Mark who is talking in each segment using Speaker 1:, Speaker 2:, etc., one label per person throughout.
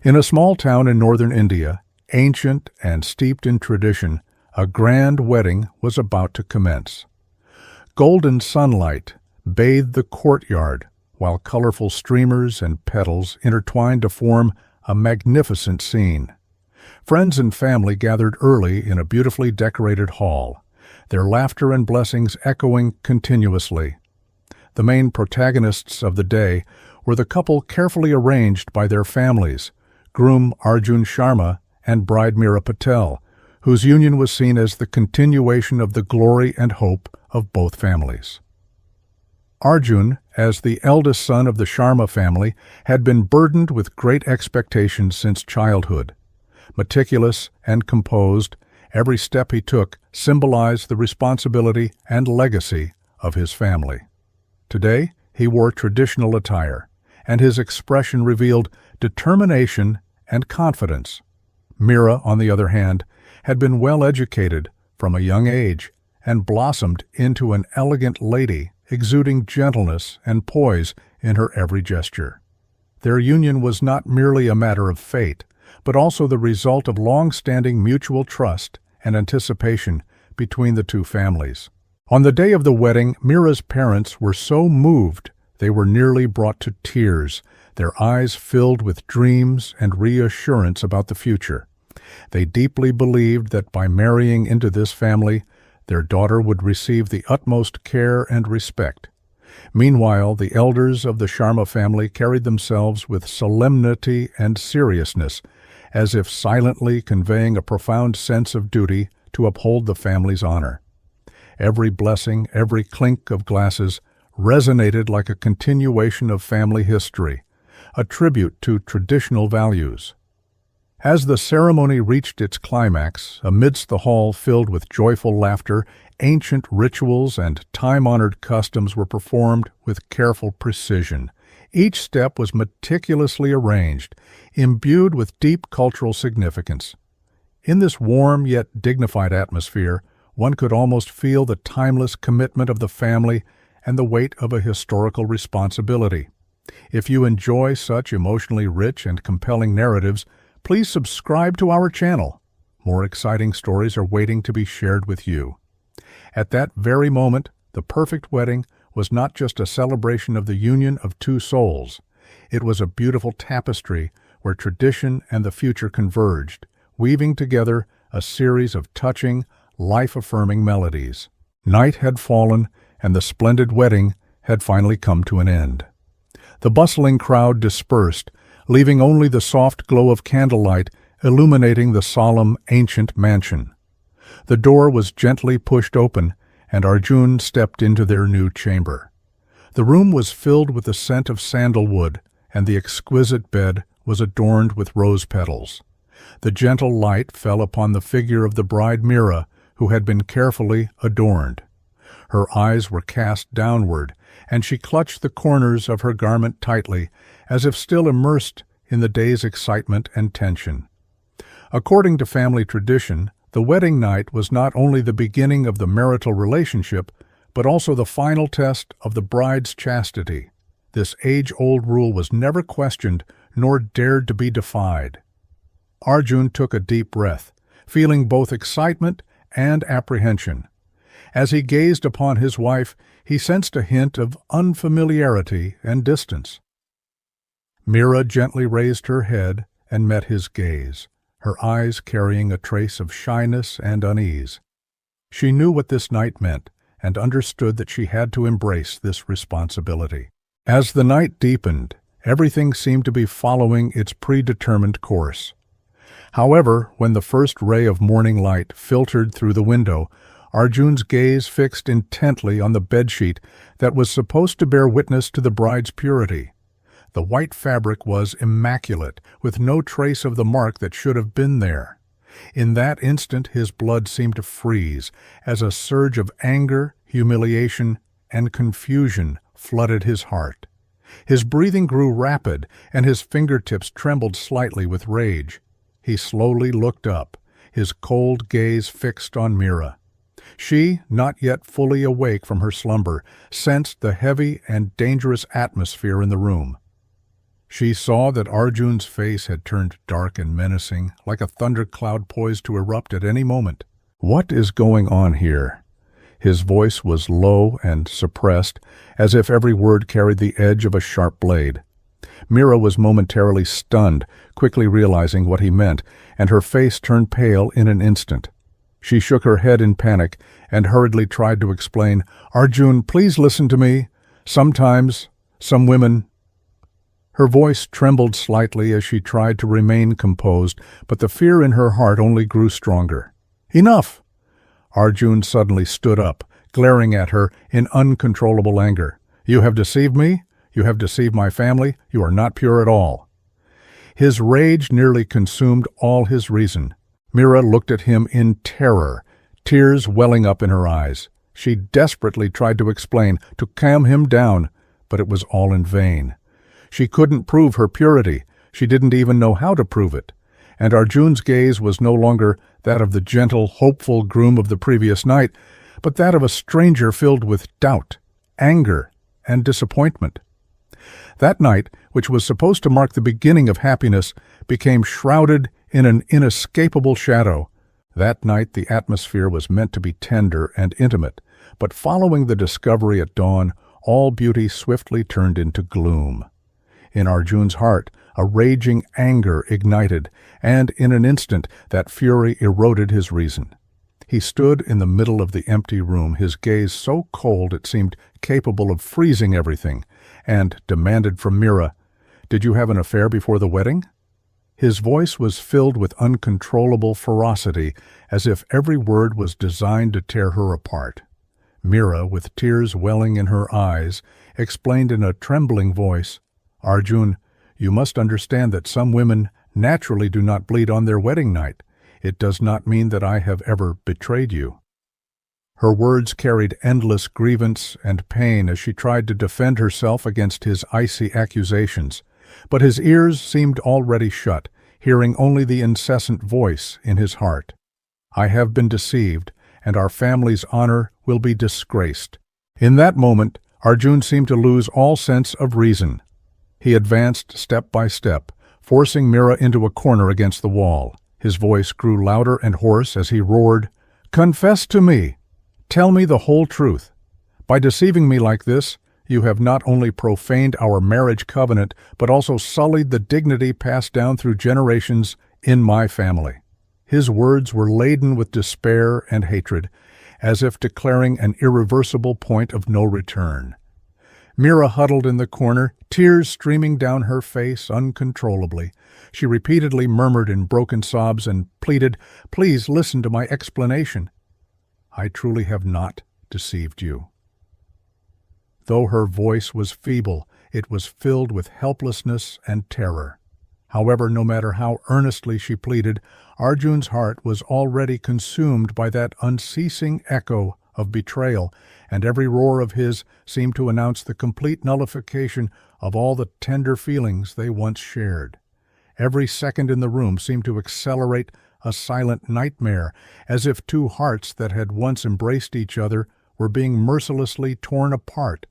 Speaker 1: In a small town in northern India, ancient and steeped in tradition, a grand wedding was about to commence. Golden sunlight bathed the courtyard, while colorful streamers and petals intertwined to form a magnificent scene. Friends and family gathered early in a beautifully decorated hall, their laughter and blessings echoing continuously. The main protagonists of the day were the couple carefully arranged by their families, groom Arjun Sharma and bride Meera Patel, whose union was seen as the continuation of the glory and hope of both families. Arjun, as the eldest son of the Sharma family, had been burdened with great expectations since childhood. Meticulous and composed, every step he took symbolized the responsibility and legacy of his family. Today, he wore traditional attire, and his expression revealed determination and confidence. Meera, on the other hand, had been well educated from a young age and blossomed into an elegant lady, exuding gentleness and poise in her every gesture. Their union was not merely a matter of fate, but also the result of long-standing mutual trust and anticipation between the two families. On the day of the wedding, Meera's parents were so moved they were nearly brought to tears, their eyes filled with dreams and reassurance about the future. They deeply believed that by marrying into this family, their daughter would receive the utmost care and respect. Meanwhile, the elders of the Sharma family carried themselves with solemnity and seriousness, as if silently conveying a profound sense of duty to uphold the family's honor. Every blessing, every clink of glasses resonated like a continuation of family history, a tribute to traditional values. As the ceremony reached its climax, amidst the hall filled with joyful laughter, ancient rituals and time-honored customs were performed with careful precision. Each step was meticulously arranged, imbued with deep cultural significance. In this warm yet dignified atmosphere, one could almost feel the timeless commitment of the family and the weight of a historical responsibility. If you enjoy such emotionally rich and compelling narratives, please subscribe to our channel. More exciting stories are waiting to be shared with you. At that very moment, the perfect wedding was not just a celebration of the union of two souls. It was a beautiful tapestry where tradition and the future converged, weaving together a series of touching, life-affirming melodies. Night had fallen, and the splendid wedding had finally come to an end. The bustling crowd dispersed, leaving only the soft glow of candlelight illuminating the solemn, ancient mansion. The door was gently pushed open, and Arjun stepped into their new chamber. The room was filled with the scent of sandalwood, and the exquisite bed was adorned with rose petals. The gentle light fell upon the figure of the bride Meera, who had been carefully adorned. Her eyes were cast downward, and she clutched the corners of her garment tightly, as if still immersed in the day's excitement and tension. According to family tradition, the wedding night was not only the beginning of the marital relationship, but also the final test of the bride's chastity. This age-old rule was never questioned nor dared to be defied. Arjun took a deep breath, feeling both excitement and apprehension. As he gazed upon his wife, he sensed a hint of unfamiliarity and distance. Meera gently raised her head and met his gaze, her eyes carrying a trace of shyness and unease. She knew what this night meant and understood that she had to embrace this responsibility. As the night deepened, everything seemed to be following its predetermined course. However, when the first ray of morning light filtered through the window, Arjun's gaze fixed intently on the bedsheet that was supposed to bear witness to the bride's purity. The white fabric was immaculate, with no trace of the mark that should have been there. In that instant his blood seemed to freeze, as a surge of anger, humiliation, and confusion flooded his heart. His breathing grew rapid, and his fingertips trembled slightly with rage. He slowly looked up, his cold gaze fixed on Meera. She, not yet fully awake from her slumber, sensed the heavy and dangerous atmosphere in the room. She saw that Arjun's face had turned dark and menacing, like a thundercloud poised to erupt at any moment. "What is going on here?" His voice was low and suppressed, as if every word carried the edge of a sharp blade. Mira was momentarily stunned, quickly realizing what he meant, and her face turned pale in an instant. She shook her head in panic and hurriedly tried to explain, "Arjun, please listen to me. Sometimes, some women—" Her voice trembled slightly as she tried to remain composed, but the fear in her heart only grew stronger. "Enough!" Arjun suddenly stood up, glaring at her in uncontrollable anger. "You have deceived me. You have deceived my family. You are not pure at all." His rage nearly consumed all his reason. Mira looked at him in terror, tears welling up in her eyes. She desperately tried to explain, to calm him down, but it was all in vain. She couldn't prove her purity. She didn't even know how to prove it. And Arjun's gaze was no longer that of the gentle, hopeful groom of the previous night, but that of a stranger filled with doubt, anger, and disappointment. That night, which was supposed to mark the beginning of happiness, became shrouded in an inescapable shadow. That night the atmosphere was meant to be tender and intimate, but following the discovery at dawn, all beauty swiftly turned into gloom. In Arjun's heart, a raging anger ignited, and in an instant that fury eroded his reason. He stood in the middle of the empty room, his gaze so cold it seemed capable of freezing everything, and demanded from Mira, "Did you have an affair before the wedding?" His voice was filled with uncontrollable ferocity, as if every word was designed to tear her apart. Mira, with tears welling in her eyes, explained in a trembling voice, "Arjun, you must understand that some women naturally do not bleed on their wedding night. It does not mean that I have ever betrayed you." Her words carried endless grievance and pain as she tried to defend herself against his icy accusations, but his ears seemed already shut, hearing only the incessant voice in his heart. "I have been deceived, and our family's honor will be disgraced." In that moment, Arjun seemed to lose all sense of reason. He advanced step by step, forcing Mira into a corner against the wall. His voice grew louder and hoarse as he roared, "Confess to me! Tell me the whole truth. By deceiving me like this, you have not only profaned our marriage covenant, but also sullied the dignity passed down through generations in my family." His words were laden with despair and hatred, as if declaring an irreversible point of no return. Mira huddled in the corner, tears streaming down her face uncontrollably. She repeatedly murmured in broken sobs and pleaded, "Please listen to my explanation. I truly have not deceived you." Though her voice was feeble, it was filled with helplessness and terror. However, no matter how earnestly she pleaded, Arjun's heart was already consumed by that unceasing echo of betrayal, and every roar of his seemed to announce the complete nullification of all the tender feelings they once shared. Every second in the room seemed to accelerate a silent nightmare, as if two hearts that had once embraced each other were being mercilessly torn apart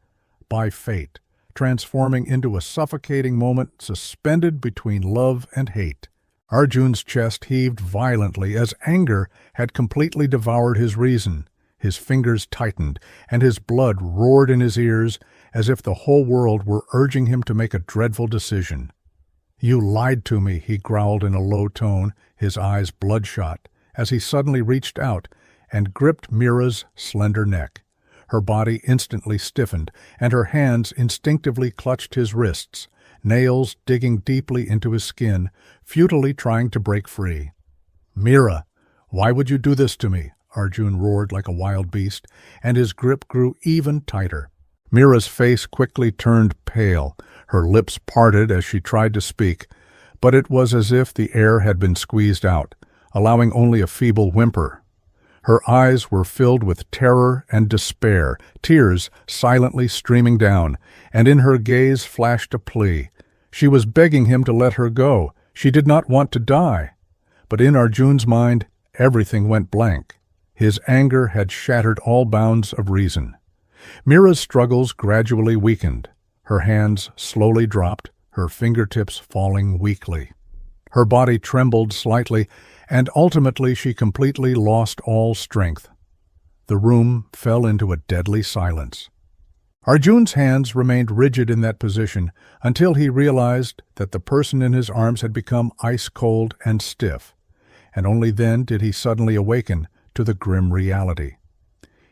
Speaker 1: by fate, transforming into a suffocating moment suspended between love and hate. Arjun's chest heaved violently as anger had completely devoured his reason. His fingers tightened, and his blood roared in his ears as if the whole world were urging him to make a dreadful decision. "You lied to me," he growled in a low tone, his eyes bloodshot, as he suddenly reached out and gripped Mira's slender neck. Her body instantly stiffened, and her hands instinctively clutched his wrists, nails digging deeply into his skin, futilely trying to break free. "Mira, why would you do this to me?" Arjun roared like a wild beast, and his grip grew even tighter. Mira's face quickly turned pale, her lips parted as she tried to speak, but it was as if the air had been squeezed out, allowing only a feeble whimper. Her eyes were filled with terror and despair, tears silently streaming down, and in her gaze flashed a plea. She was begging him to let her go. She did not want to die. But in Arjun's mind, everything went blank. His anger had shattered all bounds of reason. Mira's struggles gradually weakened. Her hands slowly dropped, her fingertips falling weakly. Her body trembled slightly, and ultimately she completely lost all strength. The room fell into a deadly silence. Arjun's hands remained rigid in that position until he realized that the person in his arms had become ice-cold and stiff, and only then did he suddenly awaken to the grim reality.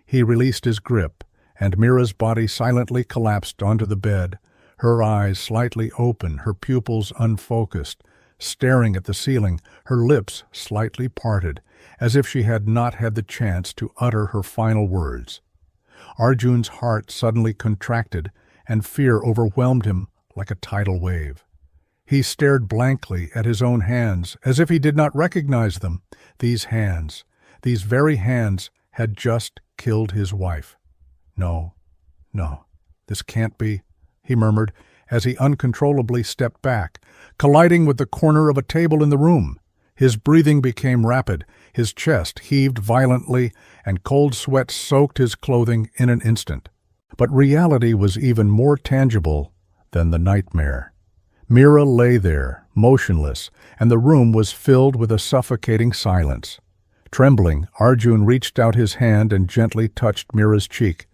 Speaker 1: He released his grip, and Mira's body silently collapsed onto the bed, her eyes slightly open, her pupils unfocused, staring at the ceiling, her lips slightly parted, as if she had not had the chance to utter her final words. Arjun's heart suddenly contracted, and fear overwhelmed him like a tidal wave. He stared blankly at his own hands, as if he did not recognize them. These hands, these very hands, had just killed his wife. No, this can't be, he murmured, as he uncontrollably stepped back, colliding with the corner of a table in the room. His breathing became rapid, his chest heaved violently, and cold sweat soaked his clothing in an instant. But reality was even more tangible than the nightmare. Mira lay there, motionless, and the room was filled with a suffocating silence. Trembling, Arjun reached out his hand and gently touched Mira's cheek,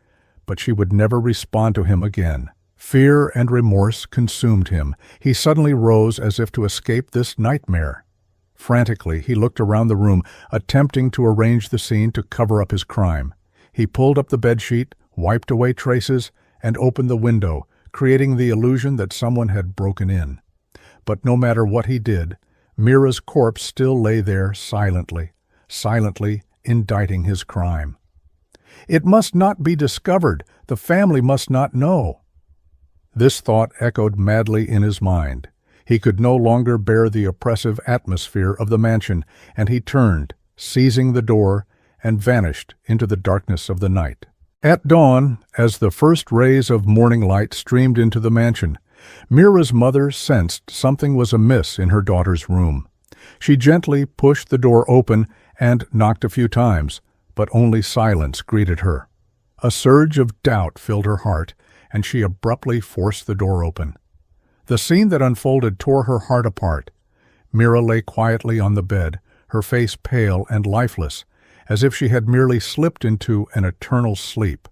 Speaker 1: but she would never respond to him again. Fear and remorse consumed him. He suddenly rose as if to escape this nightmare. Frantically, he looked around the room, attempting to arrange the scene to cover up his crime. He pulled up the bedsheet, wiped away traces, and opened the window, creating the illusion that someone had broken in. But no matter what he did, Mira's corpse still lay there silently indicting his crime. It must not be discovered. The family must not know. This thought echoed madly in his mind. He could no longer bear the oppressive atmosphere of the mansion, and he turned, seizing the door, and vanished into the darkness of the night. At dawn, as the first rays of morning light streamed into the mansion, Mira's mother sensed something was amiss in her daughter's room. She gently pushed the door open and knocked a few times, but only silence greeted her. A surge of doubt filled her heart, and she abruptly forced the door open. The scene that unfolded tore her heart apart. Mira lay quietly on the bed, her face pale and lifeless, as if she had merely slipped into an eternal sleep.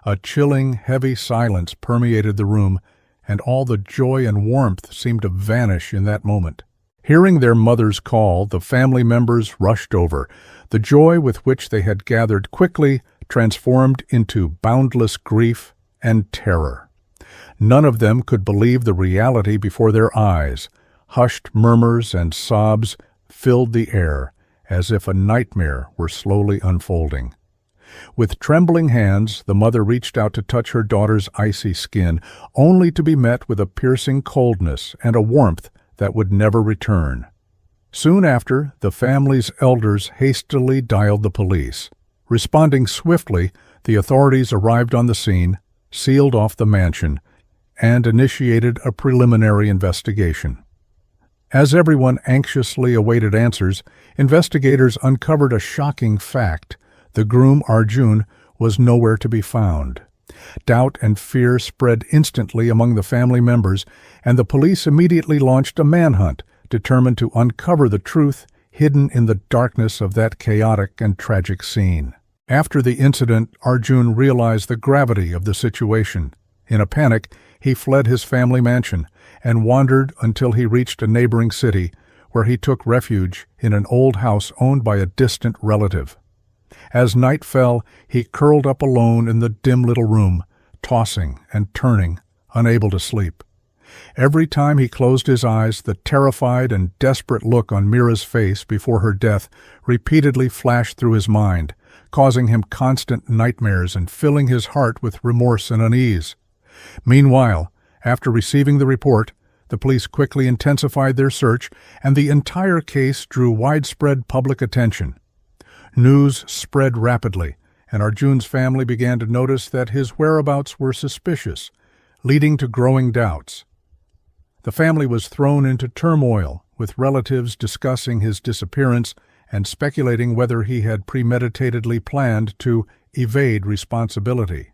Speaker 1: A chilling, heavy silence permeated the room, and all the joy and warmth seemed to vanish in that moment. Hearing their mother's call, the family members rushed over. The joy with which they had gathered quickly transformed into boundless grief and terror. None of them could believe the reality before their eyes. Hushed murmurs and sobs filled the air, as if a nightmare were slowly unfolding. With trembling hands, the mother reached out to touch her daughter's icy skin, only to be met with a piercing coldness and a warmth that would never return. Soon after, the family's elders hastily dialed the police. Responding swiftly, the authorities arrived on the scene, sealed off the mansion, and initiated a preliminary investigation. As everyone anxiously awaited answers, investigators uncovered a shocking fact. The groom Arjun was nowhere to be found. Doubt and fear spread instantly among the family members, and the police immediately launched a manhunt, determined to uncover the truth hidden in the darkness of that chaotic and tragic scene. After the incident, Arjun realized the gravity of the situation. In a panic, he fled his family mansion and wandered until he reached a neighboring city, where he took refuge in an old house owned by a distant relative. As night fell, he curled up alone in the dim little room, tossing and turning, unable to sleep. Every time he closed his eyes, the terrified and desperate look on Mira's face before her death repeatedly flashed through his mind, causing him constant nightmares and filling his heart with remorse and unease. Meanwhile, after receiving the report, the police quickly intensified their search, and the entire case drew widespread public attention. News spread rapidly, and Arjun's family began to notice that his whereabouts were suspicious, leading to growing doubts. The family was thrown into turmoil, with relatives discussing his disappearance and speculating whether he had premeditatedly planned to evade responsibility.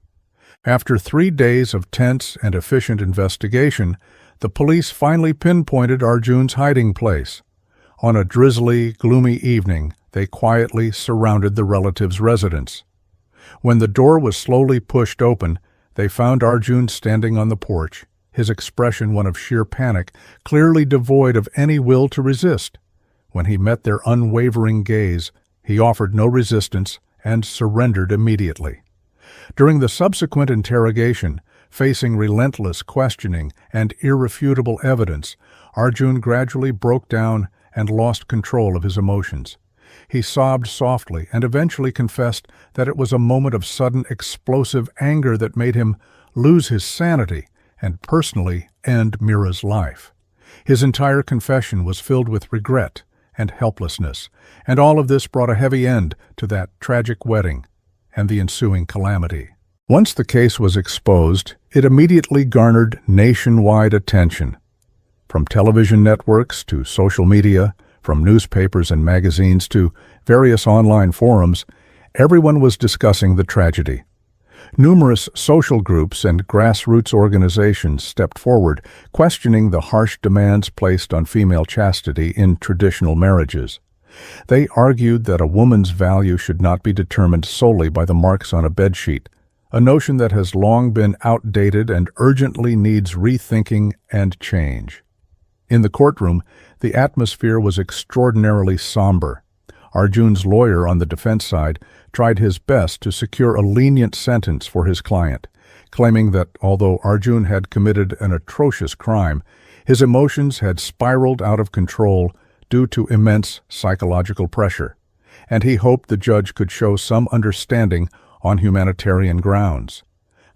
Speaker 1: After 3 days of tense and efficient investigation, the police finally pinpointed Arjun's hiding place. On a drizzly, gloomy evening, they quietly surrounded the relative's residence. When the door was slowly pushed open, they found Arjun standing on the porch, his expression one of sheer panic, clearly devoid of any will to resist. When he met their unwavering gaze, he offered no resistance and surrendered immediately. During the subsequent interrogation, facing relentless questioning and irrefutable evidence, Arjun gradually broke down and lost control of his emotions. He sobbed softly and eventually confessed that it was a moment of sudden explosive anger that made him lose his sanity and personally end Mira's life. His entire confession was filled with regret and helplessness, and all of this brought a heavy end to that tragic wedding and the ensuing calamity. Once the case was exposed, it immediately garnered nationwide attention. From television networks to social media, from newspapers and magazines to various online forums, everyone was discussing the tragedy. Numerous social groups and grassroots organizations stepped forward, questioning the harsh demands placed on female chastity in traditional marriages. They argued that a woman's value should not be determined solely by the marks on a bedsheet, a notion that has long been outdated and urgently needs rethinking and change. In the courtroom, the atmosphere was extraordinarily somber. Arjun's lawyer on the defense side tried his best to secure a lenient sentence for his client, claiming that although Arjun had committed an atrocious crime, his emotions had spiraled out of control due to immense psychological pressure, and he hoped the judge could show some understanding on humanitarian grounds.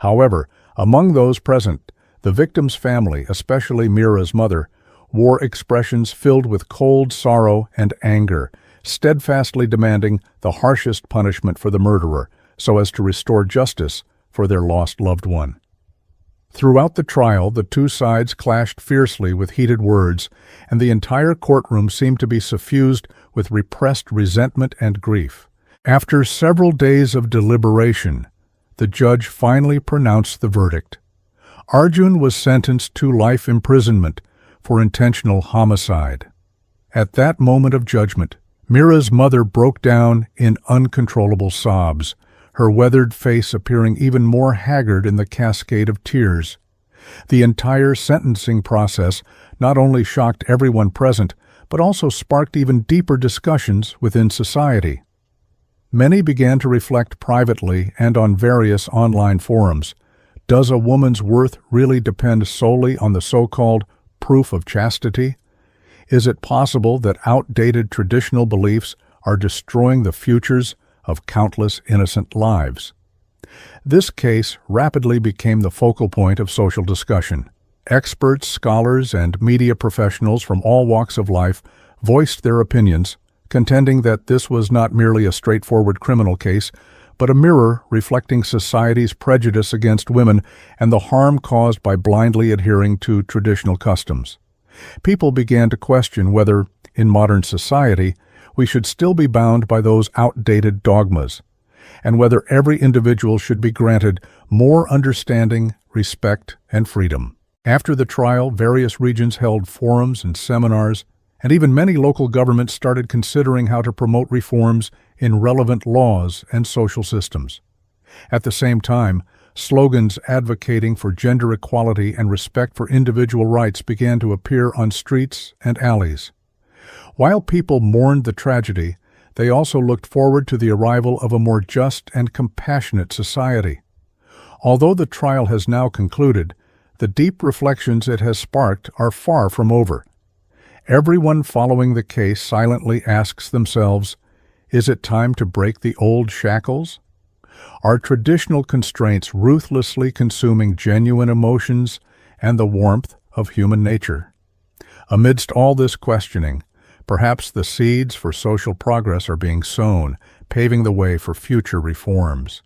Speaker 1: However, among those present, the victim's family, especially Mira's mother, wore expressions filled with cold sorrow and anger, steadfastly demanding the harshest punishment for the murderer so as to restore justice for their lost loved one. Throughout the trial, the two sides clashed fiercely with heated words, and the entire courtroom seemed to be suffused with repressed resentment and grief. After several days of deliberation, the judge finally pronounced the verdict. Arjun was sentenced to life imprisonment for intentional homicide. At that moment of judgment, Mira's mother broke down in uncontrollable sobs, her weathered face appearing even more haggard in the cascade of tears. The entire sentencing process not only shocked everyone present, but also sparked even deeper discussions within society. Many began to reflect privately and on various online forums. Does a woman's worth really depend solely on the so-called proof of chastity? Is it possible that outdated traditional beliefs are destroying the futures of countless innocent lives? This case rapidly became the focal point of social discussion. Experts, scholars, and media professionals from all walks of life voiced their opinions, contending that this was not merely a straightforward criminal case, but a mirror reflecting society's prejudice against women and the harm caused by blindly adhering to traditional customs. People began to question whether, in modern society, we should still be bound by those outdated dogmas, and whether every individual should be granted more understanding, respect, and freedom. After the trial, various regions held forums and seminars, and even many local governments started considering how to promote reforms in relevant laws and social systems. At the same time, slogans advocating for gender equality and respect for individual rights began to appear on streets and alleys. While people mourned the tragedy, they also looked forward to the arrival of a more just and compassionate society. Although the trial has now concluded, the deep reflections it has sparked are far from over. Everyone following the case silently asks themselves, is it time to break the old shackles? Are traditional constraints ruthlessly consuming genuine emotions and the warmth of human nature? Amidst all this questioning, perhaps the seeds for social progress are being sown, paving the way for future reforms.